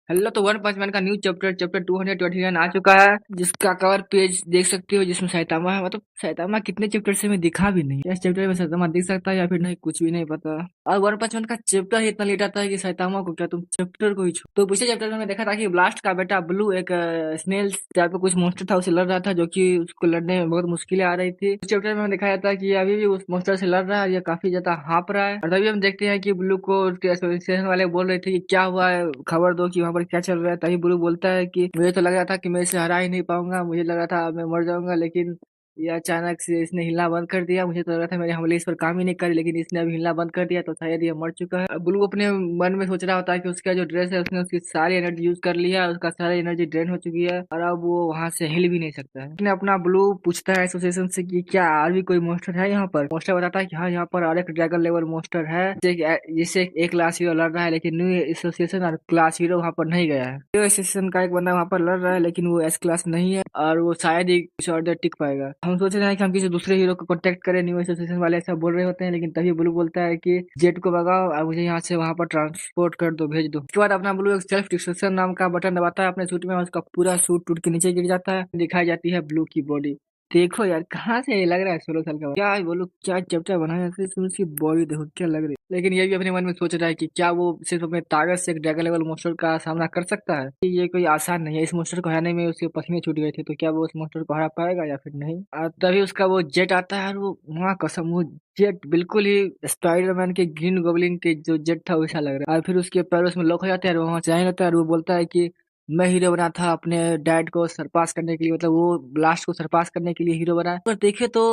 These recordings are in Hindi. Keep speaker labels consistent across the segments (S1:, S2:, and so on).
S1: हेलो। तो वन पंच मैन का न्यू चैप्टर चैप्टर 229 आ चुका है, जिसका कवर पेज देख सकते हो, जिसमें सैतामा है। मतलब सैतामा कितने चैप्टर से मैं दिखा भी नहीं, इस चैप्टर में सैतामा दिख सकता है या फिर नहीं, कुछ भी नहीं पता। और वन पंच मैन का चैप्टर ही इतना लेट आता है कि सैतामा को क्या, तुम चैप्टर को ही छो। तो पिछले चैप्टर में देखा था कि ब्लास्ट का बेटा ब्लू एक स्नेल टाइप का कुछ मॉन्स्टर था, उसे लड़ रहा था, जो कि उसको लड़ने में बहुत मुश्किलें आ रही थी। उस चैप्टर में दिखाया था कि अभी भी उस मॉन्स्टर से लड़ रहा है, ये काफी ज्यादा हाँप रहा है। और तभी हम देखते हैं कि ब्लू को उसके एसोसिएशन वाले बोल रहे थे कि क्या हुआ है, खबर दो कि वहाँ पर क्या चल रहा है। तभी ब्लू बोलता है कि मुझे तो लग रहा था कि मैं इसे हरा ही नहीं पाऊंगा, मुझे लग रहा था मैं मर जाऊंगा, लेकिन ये अचानक से इसने हिलना बंद कर दिया। मुझे तो लग रहा था मेरे हमले इस पर काम ही नहीं करे, लेकिन इसने अभी हिलना बंद कर दिया, तो शायद ये मर चुका है। अब ब्लू अपने मन में सोच रहा होता है कि उसका जो ड्रेस है, उसने उसकी सारी एनर्जी यूज कर लिया है, उसका सारी एनर्जी ड्रेन हो चुकी है, और अब वो वहां से हिल भी नहीं सकता है। लेकिन अपना ब्लू पूछता है एसोसिएशन से कि क्या और भी कोई मॉन्स्टर है यहाँ पर। मॉन्स्टर बताता है कि हाँ, यहाँ पर और एक ड्रैगन लेवल मॉन्स्टर है, जिससे एक क्लास हीरो लड़ रहा है, लेकिन न्यू एसोसिएशन और क्लास हीरो वहाँ पर नहीं गया है। न्यू एसोसिएशन का एक बंदा वहाँ पर लड़ रहा है, लेकिन वो एस क्लास नहीं है, और वो शायद ही कुछ और देर टिक पाएगा। हम सोच रहे हैं कि हम किसी दूसरे हीरो को कांटेक्ट करें, न्यू एसोसिएशन वाले ऐसा बोल रहे होते हैं, लेकिन तभी ब्लू बोलता है कि जेट को भगाओ और मुझे यहाँ से वहाँ पर ट्रांसपोर्ट कर दो, भेज दो। उसके बाद अपना ब्लू एक सेल्फ डिस्ट्रक्शन नाम का बटन दबाता है अपने सूट में, और उसका पूरा सूट टूट के नीचे गिर जाता है। दिखाई जाती है ब्लू की बॉडी। देखो यार, कहाँ से ये लग रहा है 16 साल का, क्या बोलो, क्या चैप्टर बनाया है, इसमें उसकी बॉडी देखो क्या लग रही है। लेकिन ये भी अपने मन में सोच रहा है कि क्या वो सिर्फ अपने ताकत से एक ड्रैगन लेवल मॉन्स्टर का सामना कर सकता है। कि ये कोई आसान नहीं है, इस मॉन्स्टर को हराने में उसके पसीने छूट गए थे, तो क्या वो उस मॉन्स्टर को हरा पाएगा या फिर नहीं। और तभी उसका वो जेट आता है, और वो वहाँ कसम, वो जेट बिल्कुल ही स्पाइडरमैन के ग्रीन गोबलिन के जो जेट था वैसा लग रहा है। और फिर उसके पैर उसमें लॉक हो जाते हैं, और वो वहाँ जाने लगता है, और वो बोलता है कि मैं हीरो बना था अपने डैड को सरपास करने के लिए, मतलब वो ब्लास्ट को सरपास करने के लिए हीरो बना। पर देखे तो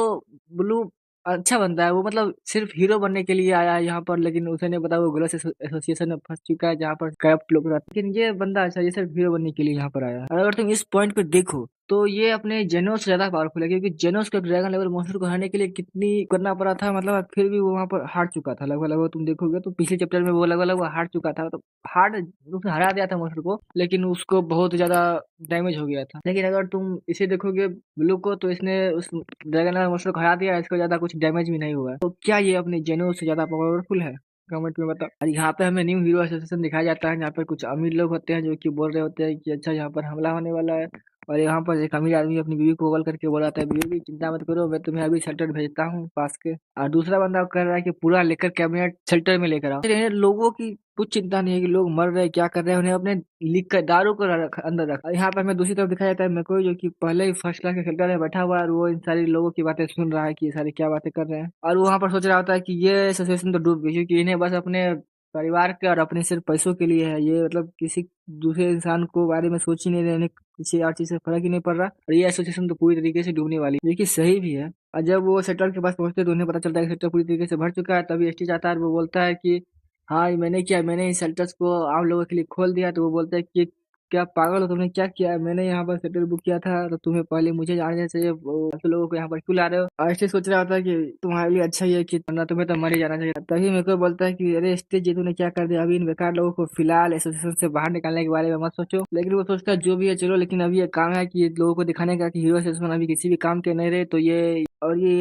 S1: ब्लू अच्छा बंदा है वो, मतलब सिर्फ हीरो बनने के लिए आया है यहाँ पर, लेकिन उसे नहीं पता वो गलत एसोसिएशन में फंस चुका है, जहाँ पर करप्ट लोग रहते हैं। लेकिन ये बंदा अच्छा, ये सिर्फ हीरो बनने के लिए यहाँ पर आया है। और अगर तुम इस पॉइंट पे देखो तो ये अपने जेनोस से ज्यादा पावरफुल है, क्योंकि जेनोस को ड्रैगन लेवल मॉन्स्टर को हराने के लिए कितनी करना पड़ा था, मतलब फिर भी वो वहाँ पर हार चुका था लगभग लगभग। तुम देखोगे तो पिछले चैप्टर में वो लगभग लगभग हार चुका था, मतलब हार्ड रूप से हरा दिया था मॉन्स्टर को, लेकिन उसको बहुत ज्यादा डैमेज हो गया था। लेकिन अगर तुम इसे देखोगे ब्लू को, तो इसने उस ड्रैगन मॉन्स्टर को हरा दिया, इसको ज्यादा कुछ डैमेज भी नहीं हुआ है। तो क्या ये अपने जेनो से ज्यादा पावरफुल है? कमेंट में बताओ। और यहाँ पे हमें न्यू हीरो एसोसिएशन दिखाया जाता है, जहाँ पर कुछ अमीर लोग होते हैं जो कि बोल रहे होते हैं कि अच्छा यहाँ पर हमला होने वाला है। और यहाँ पर एक अमीर आदमी अपनी बीवी को कॉल करके बोल रहा था, बीवी चिंता मत करो, मैं तुम्हें अभी शेल्टर भेजता हूँ पास के। और दूसरा बंदा कह रहा है कि पूरा लेकर कैबिनेट शेल्टर में लेकर आओ। फिर इन्हें लोगों की कुछ चिंता नहीं है कि लोग मर रहे हैं, क्या कर रहे हैं, उन्हें अपने लिख कर दारू को अंदर रखा। यहाँ पर हमें दूसरी तरफ दिखाया जाता है मेको, जो कि पहले ही फर्स्ट क्लास के शेल्टर में बैठा हुआ है, और वो इन सारी लोगों की बातें सुन रहा है कि ये सारी क्या बातें कर रहे हैं। और वो वहाँ पर सोच रहा होता है कि ये एसोसिएशन तो डूब गई, क्योंकि इन्हें बस अपने परिवार के और अपने सिर्फ पैसों के लिए है। ये मतलब किसी दूसरे इंसान को बारे में सोच ही नहीं रहे, इन्हें किसी और चीज से फर्क ही नहीं पड़ रहा। और ये एसोसिएशन तो पूरी तरीके से डूबने वाली है, जो कि सही भी है। और जब वो सेटल के पास पहुंचते हैं, तो उन्हें पता चलता है कि सेटल पूरी तरीके से भर चुका है। तभी एसटी जाता है और वो बोलता है कि हाँ, ये मैंने किया, मैंने इन शेल्टर्स को आम लोगों के लिए खोल दिया। तो वो बोलते हैं कि क्या पागल हो, तुमने क्या किया? मैंने यहाँ पर शेल्टर बुक किया था, तो तुम्हें पहले मुझे जानना चाहिए, वो बाकी लोगों को यहाँ पर क्यों ला रहे हो? और एसटी सोच रहा होता है कि तुम्हारे लिए अच्छा ही है कि वरना तुम्हें तो मर ही जाना चाहिए। तभी मेरे को बोलता है कि अरे एसटी जी, तूने क्या कर दिया? अभी इन बेकार लोगों को फिलहाल एसोसिएशन से बाहर निकालने के बारे में मत सोचो। लेकिन वो सोचता है जो भी है चलो, लेकिन अभी ये काम है कि ये लोगों को दिखाने का कि हीरो एसोसिएशन अभी किसी भी काम के नहीं रहे, तो ये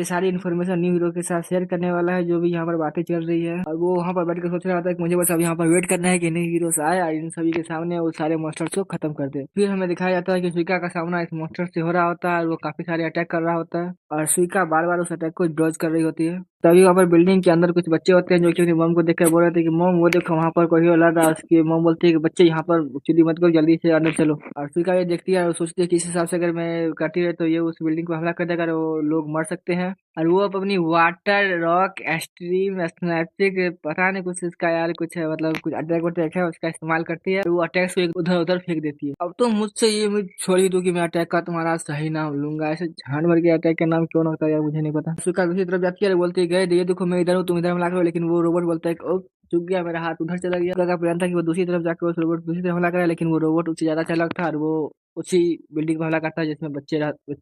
S1: सारी इन्फॉर्मेशन न्यू हीरो के साथ शेयर करने वाला है, जो भी यहाँ पर बातें चल रही है। और वो वहाँ पर बैठ कर सोच रहा होता है कि मुझे बस अब यहाँ पर वेट करना है कि न्यू हीरोस आए और इन सभी के सामने वो सारे मॉन्स्टर्स को खत्म कर दे। फिर हमें दिखाया जाता है कि सुइका का सामना इस मॉन्स्टर से हो रहा होता है, और वो काफी सारे अटैक कर रहा होता है, और सुइका बार बार उस अटैक को डॉज कर रही होती है। तभी वहाँ पर बिल्डिंग के अंदर कुछ बच्चे होते हैं, जो कि अपनी मम को देखकर बोल रहे थे कि मम वो देखो, वहाँ पर कोई लड़ रहा है। उसकी मम बोलती है कि बच्चे यहाँ पर चुदी मत करो, जल्दी से अंदर चलो। और सुइका ये देखती है और सोचती है कि इस हिसाब से अगर मैं करती रही तो ये उस बिल्डिंग को हमला कर देगा और वो लोग मर सकते हैं। और वो अपनी वाटर रॉक स्ट्रीम स्नैपचिक पता नहीं कुछ इसका यार, कुछ है मतलब कुछ अटैक वटैक है, उसका इस्तेमाल करती है। वो अटैक को उधर उधर फेंक देती है। अब तो मुझसे ये मुझे छोड़ ही दो कि मैं अटैक का तुम्हारा सही नाम लूंगा, ऐसे जानवर के अटैक का नाम क्यों ना होता है यार, मुझे नहीं पता। उसका दूसरी तरफ जाती है और बोलती है गए ये देखो मैं इधर हूँ, तुम इधर हमला करो। लेकिन वो रोबोट बोलता है कि, ओ चुक गया, मेरा हाथ उधर चला गया। का प्लान था कि वो दूसरी तरफ जाकर उस रोबोट दूसरी तरफ हमला करे, लेकिन वो रोबोट उससे ज्यादा चालाक था, और वो उसी बिल्डिंग पर हमला करता है जिसमें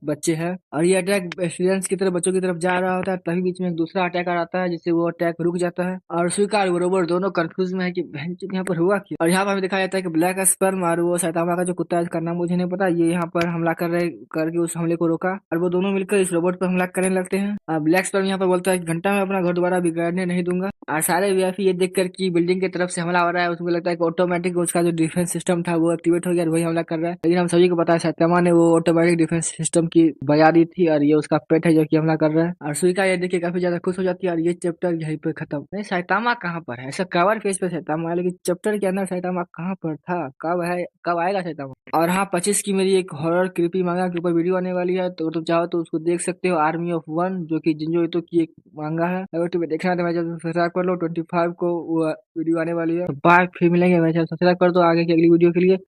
S1: बच्चे हैं, और ये अटैक स्टूडेंट्स की तरफ, बच्चों की तरफ जा रहा होता है, तभी बीच में एक दूसरा अटैकर आता है जिससे वो अटैक रुक जाता है। और स्वीकार और रोबोट दोनों कंफ्यूज में है कि बहनचोद यहाँ पर हुआ क्या। और यहाँ पर हमें दिखाया जाता है कि ब्लैक स्पर्म और वो सैतामा का जो कुत्ता है, इसका नाम मुझे नहीं पता, ये यहाँ पर हमला करके उस हमले को रोका, और वो दोनों मिलकर इस रोबोट पर हमला करने लगते हैं। ब्लैक स्पर्म यहाँ पर बोलता है कि घंटा में अपना घर दोबारा बिगाड़ने नहीं दूंगा। और सारे वीआईपी ये देखकर कि बिल्डिंग की तरफ से हमला हो रहा है, उसको लगता है कि ऑटोमेटिक उसका जो डिफेंस सिस्टम था वो एक्टिवेट हो गया और वही हमला कर रहा है। लेकिन हम सभी को पता है सैतामा ने वो ऑटोमेटिक डिफेंस सिस्टम की बजा दी थी, और ये उसका पेट है जो कि हमला कर रहा है। और सुइका ये देख के काफी ज्यादा खुश हो जाती है, और ये चैप्टर यहीं पे खत्म। नहीं, सैतामा कहाँ पर है? ऐसा कवर पेज पे सैतामा है, लेकिन चैप्टर के अंदर सैतामा कहाँ पर था, कब है, कब आएगा सैतामा? और हाँ, 25 की मेरी एक हॉरर क्रीपी मांगा के ऊपर वीडियो आने वाली है, तो तुम चाहो तो उसको देख सकते हो। आर्मी ऑफ वन, जो कि जिंजो ईतो की एक मांगा है। अगर तुम्हें देखना है तो मेरे चैनल सब्सक्राइब कर लो। 25 को वो वीडियो आने वाली है। तो बाय, फिर मिलेंगे। मेरे चैनल सब्सक्राइब कर दो आगे की अगली वीडियो के लिए।